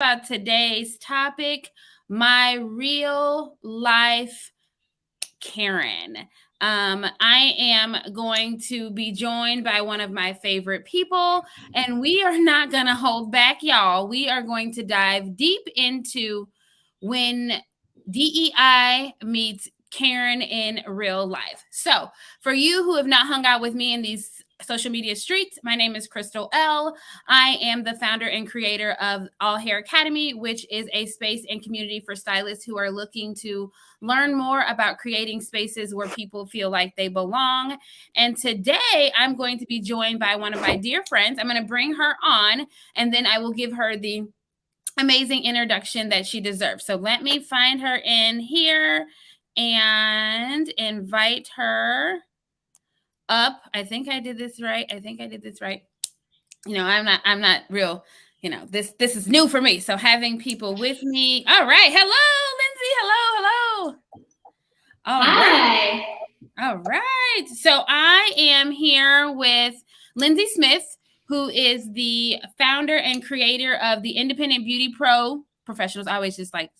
about today's topic, my real life Karen. I am going to be joined by one of my favorite people, and we are not going to hold back, y'all. We are going to dive deep into when DEI meets Karen in real life. So, for you who have not hung out with me in these social media streets, my name is Chrystal L. I am the founder and creator of All Hair Academy, which is a space and community for stylists who are looking to learn more about creating spaces where people feel like they belong. And today I'm going to be joined by one of my dear friends. I'm going to bring her on, and then I will give her the amazing introduction that she deserves. So let me find her in here and invite her up. I think I did this right. I'm not real, this is new for me. So having people with me. All right. Hello, Lindsay. Hello. All right. Hi. All right. So I am here with Lindsay Smith, who is the founder and creator of the Independent Beauty Professionals. I always just like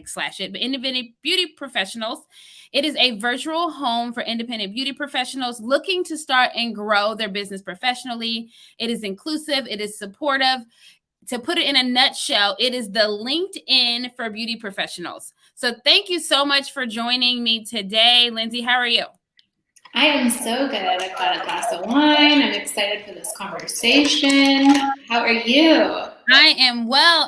slash it, but Independent Beauty Professionals. It is a virtual home for independent beauty professionals looking to start and grow their business professionally. It is inclusive. It is supportive. To put it in a nutshell, it is the LinkedIn for beauty professionals. So thank you so much for joining me today. Lindsay, how are you? I am so good. I've got a glass of wine. I'm excited for this conversation. How are you? I am well.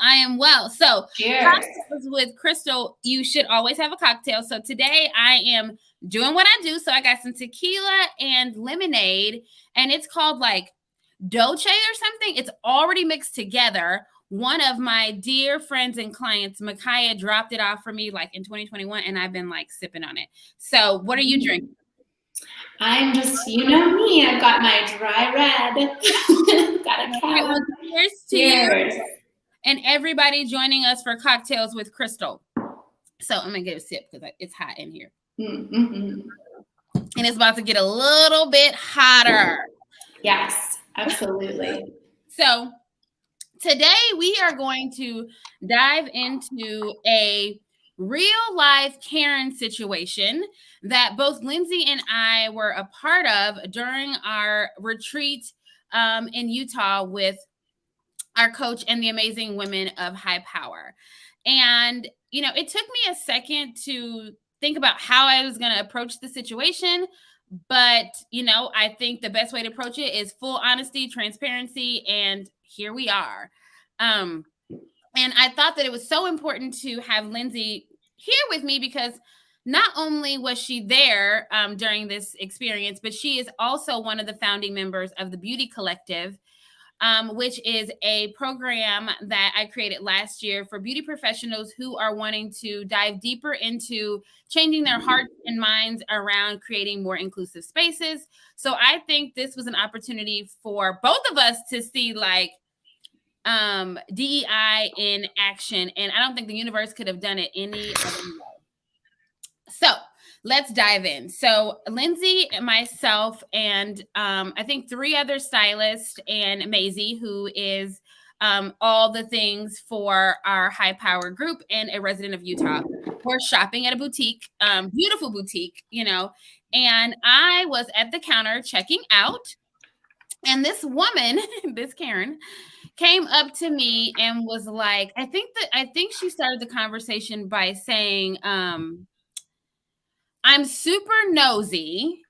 So, cheers. With Chrystal, you should always have a cocktail. So today I am doing what I do. So I got some tequila and lemonade, and it's called like Dolce or something. It's already mixed together. One of my dear friends and clients, Micaiah, dropped it off for me like in 2021, and I've been like sipping on it. So what are you drinking? I'm just, you know me, I've got my dry red. Got a cat. Cheers to you and everybody joining us for Cocktails with Chrystal. So I'm going to get a sip because it's hot in here. Mm-hmm. And it's about to get a little bit hotter. Yes, absolutely. So today we are going to dive into a real life Karen situation that both Lindsay and I were a part of during our retreat in Utah with our coach and the amazing women of high power. And, it took me a second to think about how I was going to approach the situation. But, I think the best way to approach it is full honesty, transparency, and here we are. And I thought that it was so important to have Lindsay here with me because not only was she there during this experience, but she is also one of the founding members of the Beauty Collective, which is a program that I created last year for beauty professionals who are wanting to dive deeper into changing their hearts and minds around creating more inclusive spaces. So I think this was an opportunity for both of us to see like DEI in action. And I don't think the universe could have done it any other way. So let's dive in. So Lindsay, myself, and I think 3 other stylists, and Maisie, who is all the things for our high power group and a resident of Utah. We're shopping at a boutique, beautiful boutique, and I was at the counter checking out. And this woman, this Karen, came up to me and was like, I think she started the conversation by saying, I'm super nosy,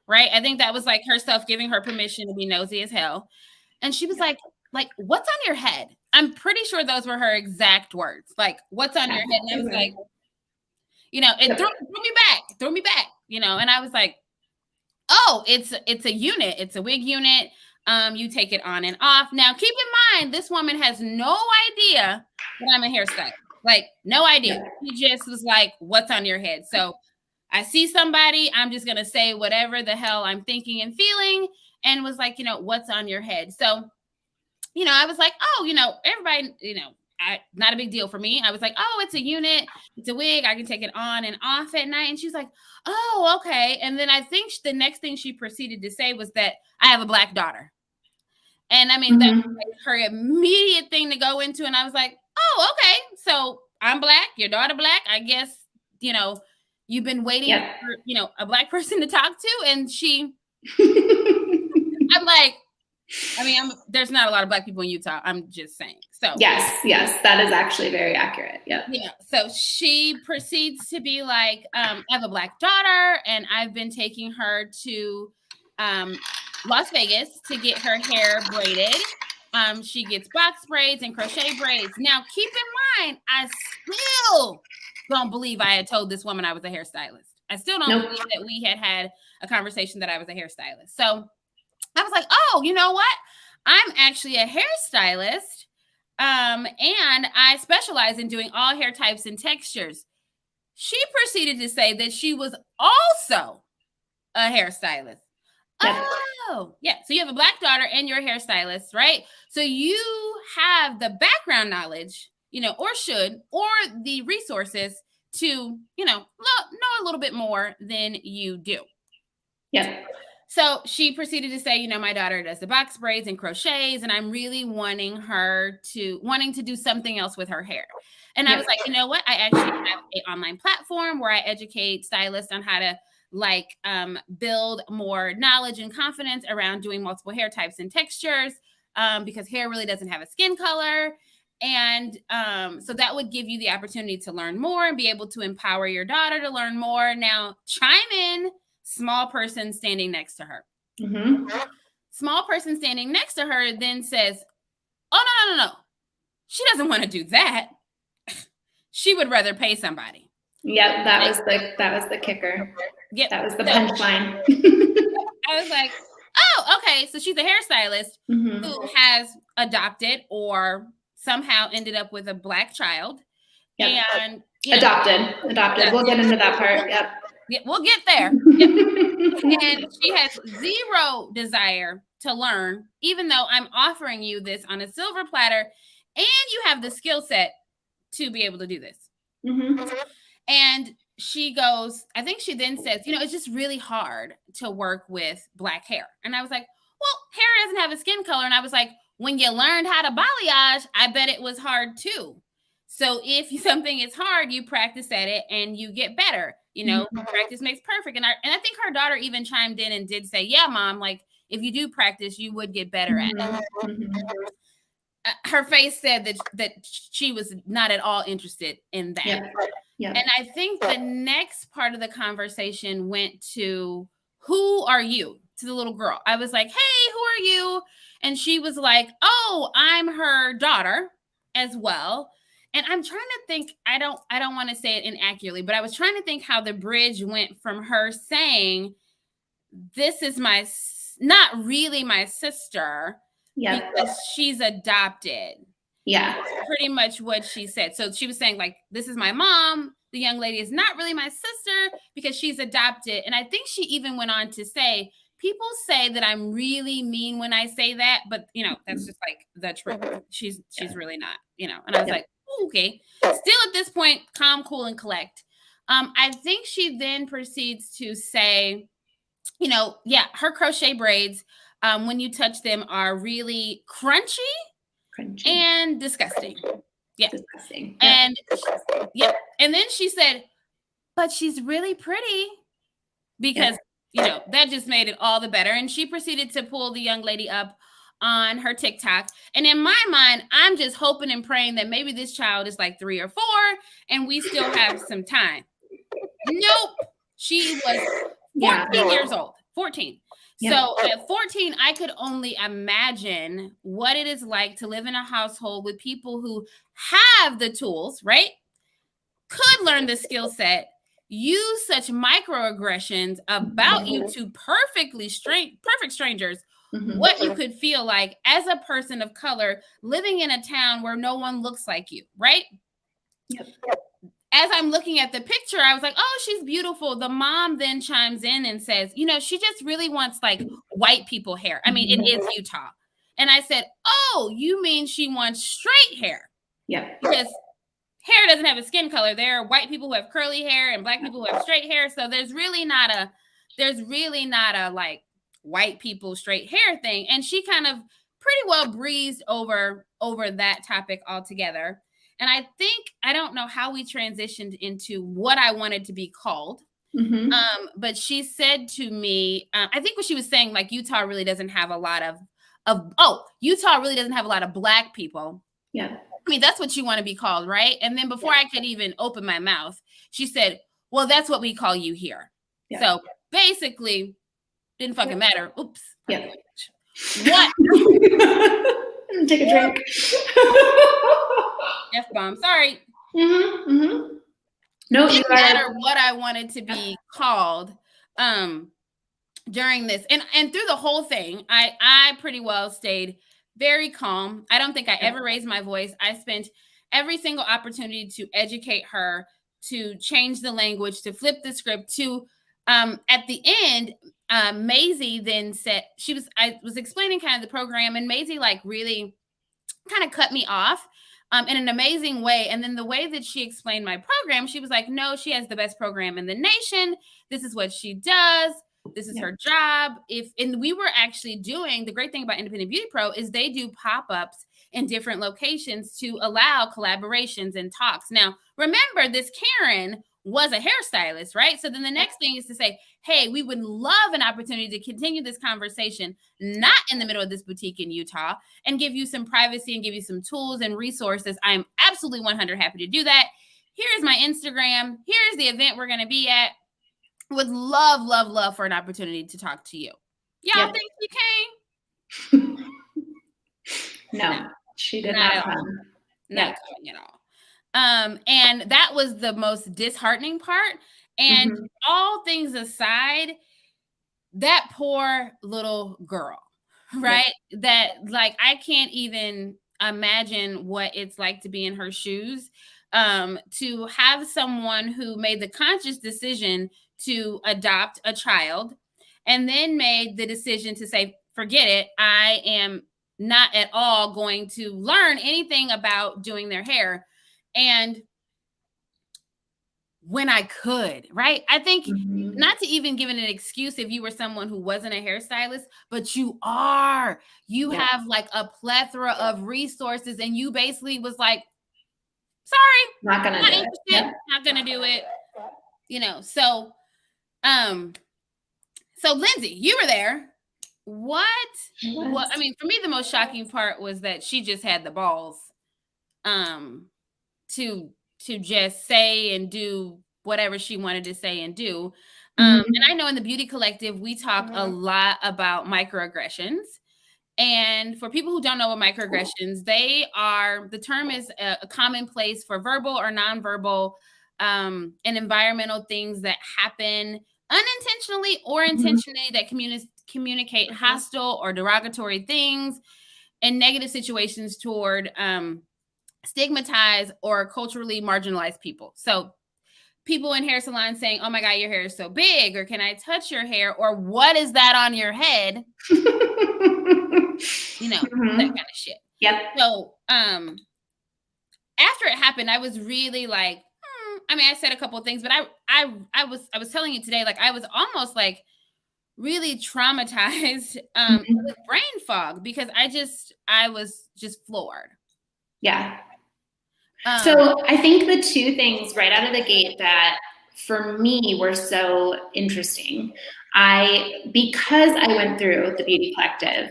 right? I think that was like herself giving her permission to be nosy as hell. And she was like, what's on your head? I'm pretty sure those were her exact words. Like, what's on your head? And I was like, it threw me back, and I was like, oh, it's a unit. It's a wig unit. You take it on and off. Now, keep in mind, this woman has no idea that I'm a hairstylist. Like, no idea. She just was like, what's on your head? So I see somebody, I'm just going to say whatever the hell I'm thinking and feeling, and was like, what's on your head? So, I was like, oh, everybody, not a big deal for me. I was like, oh, it's a unit. It's a wig. I can take it on and off at night. And she's like, oh, okay. And then I think the next thing she proceeded to say was that I have a Black daughter. And I mean, that was like her immediate thing to go into. And I was like, oh, okay. So I'm black, your daughter black. I guess, you've been waiting for, a black person to talk to. And I'm like, there's not a lot of black people in Utah. I'm just saying. So yes, that is actually very accurate. Yep. Yeah. So she proceeds to be like, I have a black daughter, and I've been taking her to Las Vegas to get her hair braided. She gets box braids and crochet braids. Now, keep in mind, I still don't believe I had told this woman I was a hairstylist. I still don't believe that we had a conversation that I was a hairstylist. So I was like, oh, you know what? I'm actually a hairstylist. And I specialize in doing all hair types and textures. She proceeded to say that she was also a hairstylist. Yep. Oh, yeah. So you have a black daughter and you're a hairstylist, right? So you have the background knowledge, or the resources to, know a little bit more than you do. Yeah. So she proceeded to say, my daughter does the box braids and crochets, and I'm really wanting to do something else with her hair. And I was like, you know what? I actually have an online platform where I educate stylists on how to build more knowledge and confidence around doing multiple hair types and textures, because hair really doesn't have a skin color. And so that would give you the opportunity to learn more and be able to empower your daughter to learn more. Now, chime in. Small person standing next to her. Mm-hmm. Small person standing next to her then says, oh, no. She doesn't want to do that. She would rather pay somebody. Yep, that was the kicker. Yep. That was the punchline. I was like, oh, okay. So she's a hairstylist who has adopted or somehow ended up with a black child. Yep. And adopted. We'll get into that part. Yep. Yeah, we'll get there. Yep. And she has zero desire to learn, even though I'm offering you this on a silver platter, and you have the skill set to be able to do this. Mm-hmm. And she goes, I think she then says, it's just really hard to work with black hair. And I was like, well, hair doesn't have a skin color. And I was like, when you learned how to balayage, I bet it was hard too. So if something is hard, you practice at it and you get better. Practice makes perfect. And I think her daughter even chimed in and did say, yeah, Mom, like if you do practice, you would get better at it. Mm-hmm. Her face said that she was not at all interested in that. Yeah. And I think the next part of the conversation went to, who are you? To the little girl. I was like, hey, who are you? And she was like, oh, I'm her daughter as well. And I'm trying to think, I don't want to say it inaccurately, but I was trying to think how the bridge went from her saying, this is not really my sister, because she's adopted. Yeah. That's pretty much what she said. So she was saying, like, this is my mom. The young lady is not really my sister because she's adopted. And I think she even went on to say, people say that I'm really mean when I say that, but that's just like the truth. She's really not, and I was like, okay. Still at this point, calm, cool, and collect. I think she then proceeds to say, her crochet braids, when you touch them, are really crunchy. And disgusting. Yeah. Disgusting. And and then she said, but she's really pretty, because that just made it all the better. And she proceeded to pull the young lady up on her TikTok. And in my mind, I'm just hoping and praying that maybe this child is like 3 or 4 and we still have some time. Nope. She was 14 years old. 14. Yeah. So at 14, I could only imagine what it is like to live in a household with people who have the tools, right? Could learn the skill set, use such microaggressions about you to perfect strangers, what you could feel like as a person of color living in a town where no one looks like you, right? Yep. As I'm looking at the picture, I was like, oh, she's beautiful. The mom then chimes in and says, she just really wants like white people hair. I mean, it is Utah. And I said, oh, you mean she wants straight hair? Yeah. Because hair doesn't have a skin color. There are white people who have curly hair and black people who have straight hair. So there's really not a like white people straight hair thing. And she kind of pretty well breezed over that topic altogether. And I don't know how we transitioned into what I wanted to be called. But she said to me, I think what she was saying, like, Utah really doesn't have a lot Utah really doesn't have a lot of Black people. Yeah. I mean, that's what you want to be called, right? And then before I could even open my mouth, she said, well, that's what we call you here. Yeah. So basically, didn't fucking matter. Oops. Yeah. What? Take a drink. F-bomb. Sorry. No, it didn't matter what I wanted to be called during this. And through the whole thing, I pretty well stayed very calm. I don't think I ever raised my voice. I spent every single opportunity to educate her, to change the language, to flip the script, to at the end, Maisie then said, I was explaining kind of the program, and Maisie like really kind of cut me off in an amazing way. And then the way that she explained my program, she was like, no, she has the best program in the nation. This is what she does. This is her job. And we were actually doing, the great thing about Independent Beauty Pro is they do pop-ups in different locations to allow collaborations and talks. Now, remember, this Karen was a hairstylist, right? So then the next thing is to say, hey, we would love an opportunity to continue this conversation, not in the middle of this boutique in Utah, and give you some privacy and give you some tools and resources. I'm absolutely 100% happy to do that. Here's my Instagram. Here's the event we're going to be at. Would love, love, love for an opportunity to talk to you. Y'all think she came? No, she did not come. Not coming at all. And that was the most disheartening part. And all things aside, that poor little girl, right? That, like, I can't even imagine what it's like to be in her shoes. To have someone who made the conscious decision to adopt a child and then made the decision to say, forget it, I am not at all going to learn anything about doing their hair. And when I could, right? I think not to even give it an excuse if you were someone who wasn't a hairstylist, but you are. You have like a plethora of resources, and you basically was like, sorry, not gonna do it. You know, so Lindsay, you were there. What? I mean, for me, the most shocking part was that she just had the balls to just say and do whatever she wanted to say and do. And I know in the Beauty Collective, we talk a lot about microaggressions. And for people who don't know what microaggressions, the term is a commonplace for verbal or nonverbal and environmental things that happen unintentionally or intentionally that communicate hostile or derogatory things and negative situations toward stigmatized or culturally marginalized people. So people in hair salons saying, oh my God, your hair is so big, or can I touch your hair? Or what is that on your head? You know, that kind of shit. Yep. So after it happened, I was really like, I mean, I said a couple of things, but I was telling you today, like I was almost like really traumatized with brain fog because I was just floored. Yeah. So I think the two things right out of the gate that for me were so interesting, because I went through the Beauty Collective,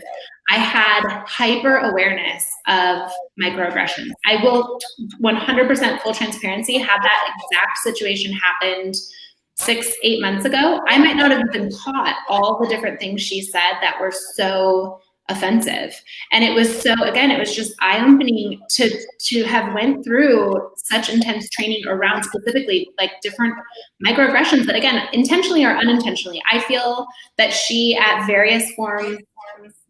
I had hyper awareness of microaggressions. I will 100% full transparency, had that exact situation happened 6-8 months ago, I might not have been caught all the different things she said that were so offensive. And it was it was just eye-opening to have went through such intense training around specifically like different microaggressions that, again, intentionally or unintentionally. I feel that she at various forms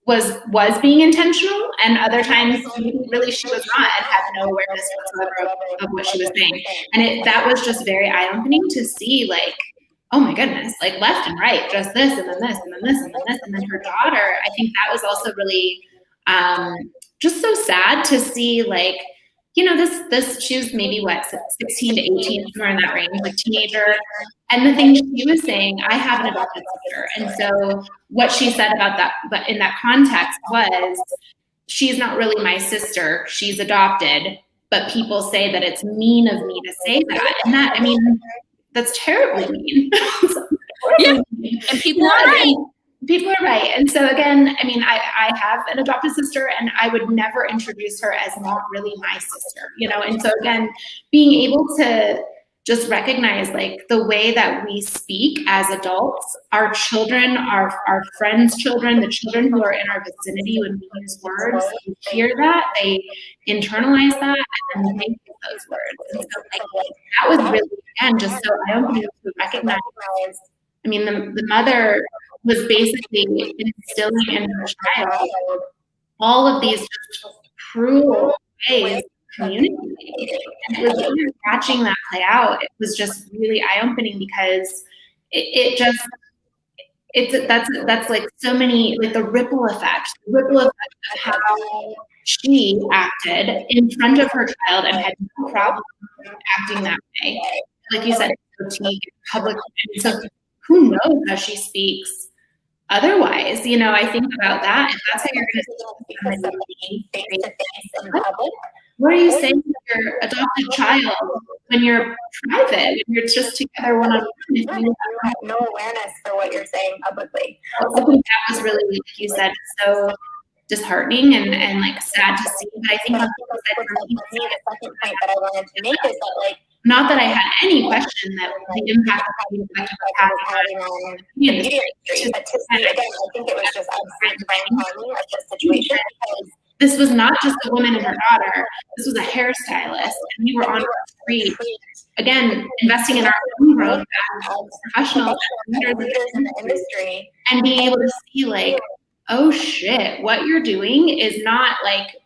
was being intentional, and other times really she was not and had no awareness whatsoever of what she was saying. And that was just very eye-opening to see, like, oh my goodness, like left and right, just this and then this and then this and then this. And then her daughter, I think that was also really just so sad to see, like, you know, this she was maybe 16 to 18, somewhere in that range, like teenager. And the thing she was saying, I have an adopted sister. And so what she said about that, but in that context was, she's not really my sister, she's adopted. but people say that it's mean of me to say that. And that, I mean, that's terribly mean. Yeah. And people are right. People are right. And so again, I mean, I have an adopted sister, and I would never introduce her as not really my sister, you know? And so again, being able to just recognize like the way that we speak as adults, our children, our friends' children, the children who are in our vicinity, when we use words, they hear that, they internalize that, and then they use those words. And so like, that was really, again, just so eye-opening to recognize. I mean, the mother was basically instilling in her child all of these just cruel ways of communicating. And it was really watching that play out. It was just really eye-opening because that's like so many, like the ripple effect of how she acted in front of her child and had no problem acting that way. Like you said, fatigue, public. And so who knows how she speaks otherwise? You know, I think about that. If that's how you're going to speak to somebody, what are you saying to your adopted child when you're private, when you're just together one-on-one? You have no awareness for what you're saying publicly. I think that was really, like you said, so disheartening and like sad to see. But I think on the second point that I wanted to make is that like, not that I had any question that the impact of being effective having on the media industry, but to see, again, I think it was just absolute divine timing of the situation, because this was not just a woman and her daughter. This was a hairstylist, and we were on the street, again, investing in our own growth as professionals, leaders in the industry, and being able to see like, oh shit, what you're doing is not like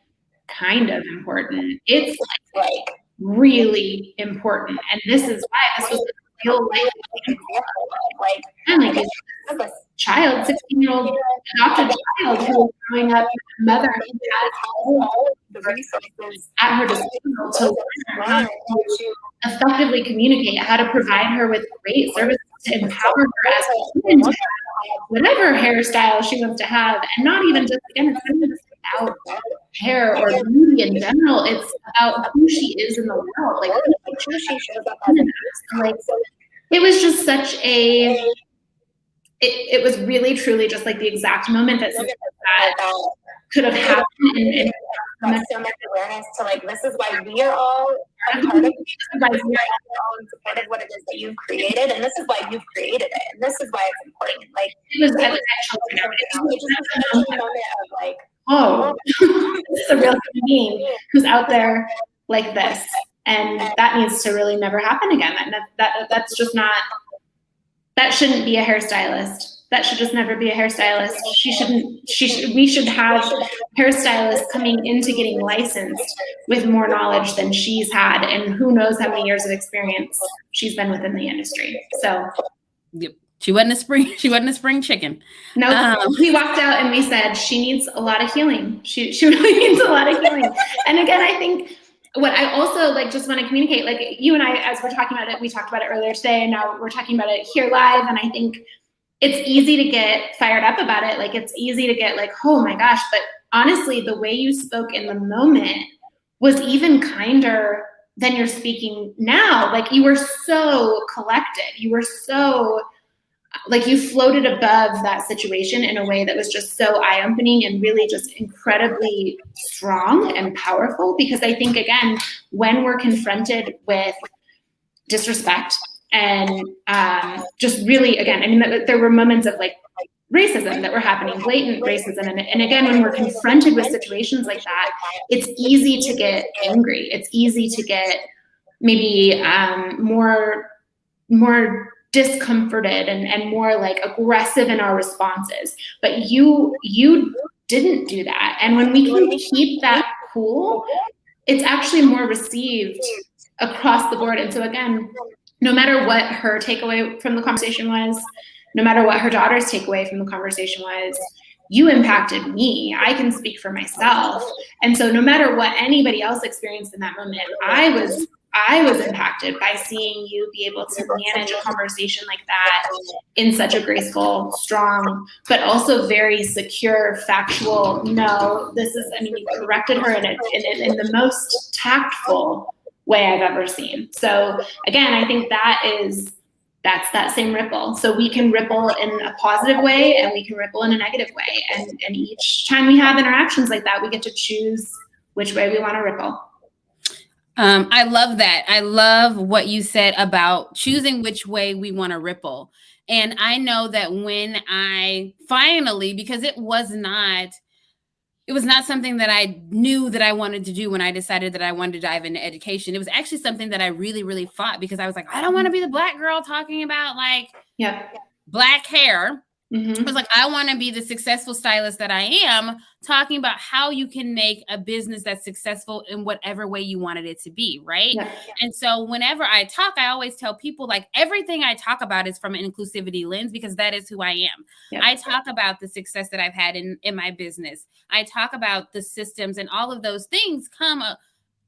kind of important. It's like really important. And this is why this was a real life example. And like a child, 16-year-old adopted child who was growing up with a mother who had all the resources at her disposal to learn how to effectively communicate, how to provide her with great services to empower her as a human to have whatever hairstyle she wants to have. And not even just, again, it's not just about hair or beauty in general. It's about who she is in the world, like who she shows up as. Like, it was just such a, it was really truly just like the exact moment that could have happened. And so much awareness to like, this is why we are all a part of it. This is why we are all in support of what it is that you've created, and this is why you've created it, and this is why it's important. Like, it was a moment of like, oh, this is a real human being who's out there like this, and that needs to really never happen again. That's just not. That shouldn't be a hairstylist. That should just never be a hairstylist. We should have hairstylists coming into getting licensed with more knowledge than she's had, and who knows how many years of experience she's been within the industry. So, yep. She wasn't a spring chicken. No, we walked out and we said she needs a lot of healing. She really needs a lot of healing. And again, I think what I also like just want to communicate, like you and I, as we're talking about it, we talked about it earlier today, and now we're talking about it here live. And I think it's easy to get fired up about it. Like, it's easy to get like, oh my gosh. But honestly, the way you spoke in the moment was even kinder than you're speaking now. Like, you were so collected. You were so, like, you floated above that situation in a way that was just so eye-opening and really just incredibly strong and powerful. Because I think, again, when we're confronted with disrespect and just really, again, I mean, there were moments of like racism that were happening, blatant racism. And again, when we're confronted with situations like that, it's easy to get angry. It's easy to get maybe more discomforted and more like aggressive in our responses. But you didn't do that. And when we can keep that cool, it's actually more received across the board. And so again, no matter what her takeaway from the conversation was, no matter what her daughter's takeaway from the conversation was, you impacted me. I can speak for myself. And so no matter what anybody else experienced in that moment, I was I was impacted by seeing you be able to manage a conversation like that in such a graceful, strong, but also very secure, factual, no, this is, I mean, you corrected her in the most tactful way I've ever seen. So again, I think that's that same ripple. So we can ripple in a positive way and we can ripple in a negative way. And each time we have interactions like that, we get to choose which way we want to ripple. I love that. I love what you said about choosing which way we want to ripple. And I know that when I finally, because it was not something that I knew that I wanted to do when I decided that I wanted to dive into education. It was actually something that I really, really fought because I was like, I don't want to be the Black girl talking about like black hair. I was like, I want to be the successful stylist that I am, talking about how you can make a business that's successful in whatever way you wanted it to be, right? And so whenever I talk, I always tell people like everything I talk about is from an inclusivity lens because that is who I am. I talk about the success that I've had in my business. I talk about the systems and all of those things come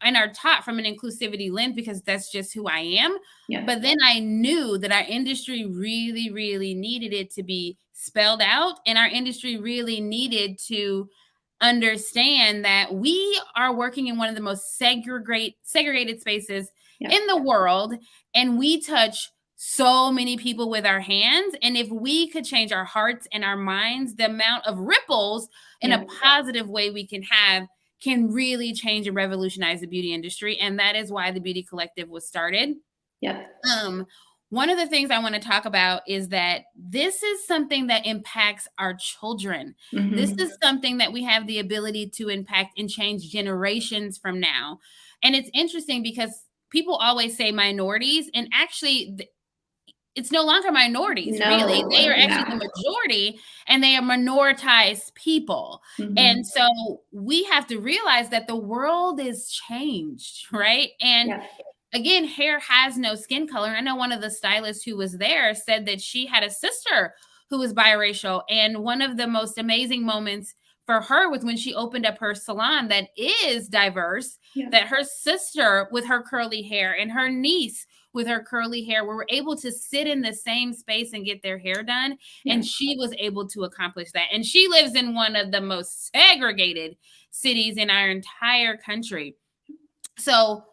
and are taught from an inclusivity lens because that's just who I am. But then I knew that our industry really, really needed it to be spelled out, and our industry really needed to understand that we are working in one of the most segregated spaces in the world, and we touch so many people with our hands. And if we could change our hearts and our minds, the amount of ripples in a positive way we can have can really change and revolutionize the beauty industry. And that is why the Beauty Collective was started. One of the things I want to talk about is that this is something that impacts our children. This is something that we have the ability to impact and change generations from now. And it's interesting because people always say minorities, and actually it's no longer minorities, really. They are actually the majority, and they are minoritized people. And so we have to realize that the world is changed, right? And again, hair has no skin color. I know one of the stylists who was there said that she had a sister who was biracial. And one of the most amazing moments for her was when she opened up her salon that is diverse, that her sister with her curly hair and her niece with her curly hair were able to sit in the same space and get their hair done. And she was able to accomplish that. And she lives in one of the most segregated cities in our entire country. So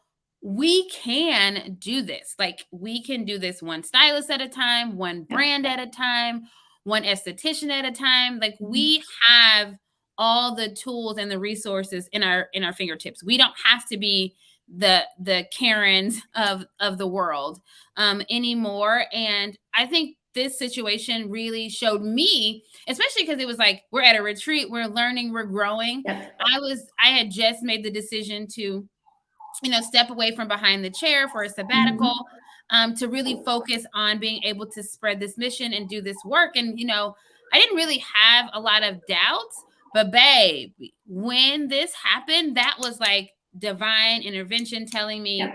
we can do this. Like we can do this one stylist at a time, one brand at a time, one esthetician at a time. Like we have all the tools and the resources in our fingertips. We don't have to be the Karens of the world anymore. And I think this situation really showed me, especially because it was like, we're at a retreat, we're learning, we're growing. I had just made the decision to, step away from behind the chair for a sabbatical, to really focus on being able to spread this mission and do this work. And, I didn't really have a lot of doubts, but babe, when this happened, that was like divine intervention telling me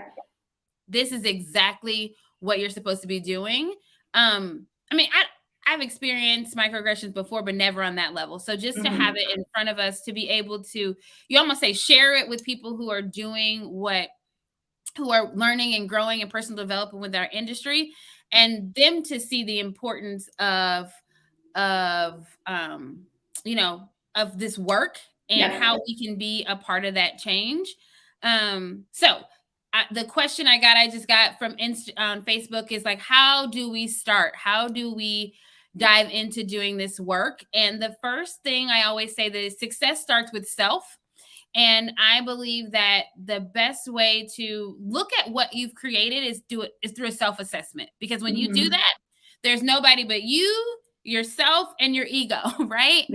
this is exactly what you're supposed to be doing. I've experienced microaggressions before, but never on that level. So just to have it in front of us, to be able to, you almost say, share it with people who are doing who are learning and growing and personal development with our industry, and them to see the importance of this work and how we can be a part of that change. The question I just got from on Facebook is like, how do we start? How do we dive into doing this work? And the first thing I always say that is success starts with self. And I believe that the best way to look at what you've created is through a self-assessment. Because when you do that, there's nobody but you, yourself, and your ego, right?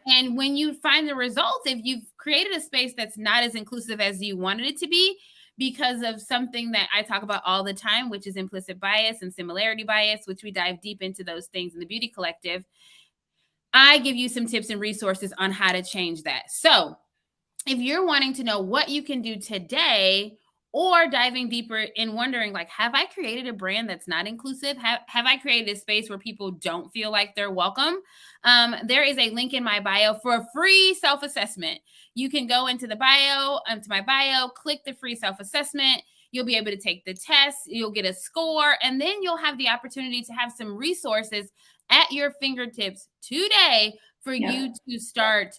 And when you find the results, if you've created a space that's not as inclusive as you wanted it to be, because of something that I talk about all the time, which is implicit bias and similarity bias, which we dive deep into those things in the Beauty Collective, I give you some tips and resources on how to change that. So if you're wanting to know what you can do today, or diving deeper in wondering, like, have I created a brand that's not inclusive? Have I created a space where people don't feel like they're welcome? There is a link in my bio for a free self-assessment. You can go into my bio, click the free self-assessment. You'll be able to take the test. You'll get a score, and then you'll have the opportunity to have some resources at your fingertips today for you to start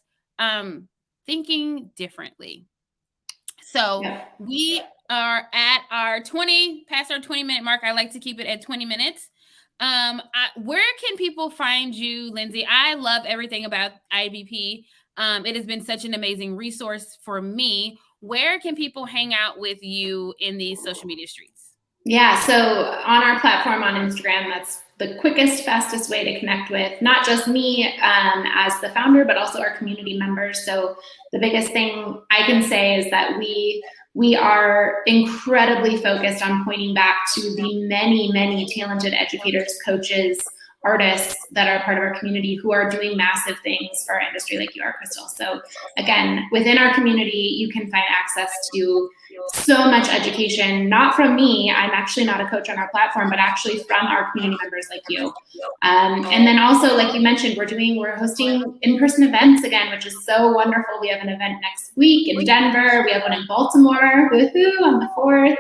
thinking differently. So we are at our past our 20-minute mark. I like to keep it at 20 minutes. Where can people find you, Lindsay? I love everything about IBP. It has been such an amazing resource for me. Where can people hang out with you in these social media streets? Yeah, so on our platform on Instagram, that's the quickest, fastest way to connect with not just me as the founder, but also our community members. So the biggest thing I can say is that we are incredibly focused on pointing back to the many, many talented educators, coaches, artists that are part of our community who are doing massive things for our industry like you are, Chrystal. So again, within our community, you can find access to so much education, not from me. I'm actually not a coach on our platform, but actually from our community members like you. And then also, like you mentioned, we're hosting in-person events again, which is so wonderful. We have an event next week in Denver. We have one in Baltimore, woohoo, on the 4th.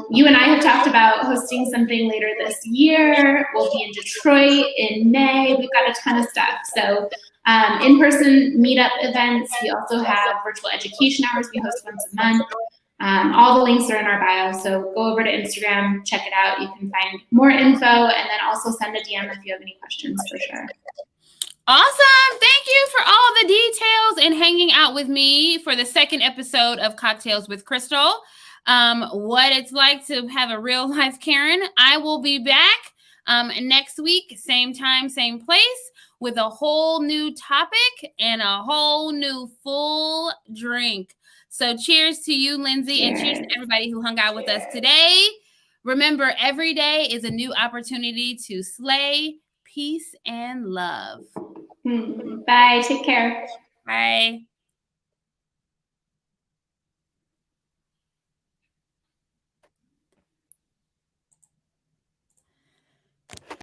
You and I have talked about hosting something later this year. We'll be in Detroit in May. We've got a ton of stuff. So in-person meetup events. We also have virtual education hours we host once a month. All the links are in our bio. So go over to Instagram, check it out. You can find more info, and then also send a DM if you have any questions for sure. Awesome. Thank you for all the details and hanging out with me for the second episode of Cocktails with Chrystal. What it's like to have a real life Karen. I will be back next week, same time, same place, with a whole new topic and a whole new full drink. So cheers to you, Lindsay, and cheers to everybody who hung out with us today. Remember, every day is a new opportunity to slay, peace, and love. Bye. Take care. Bye.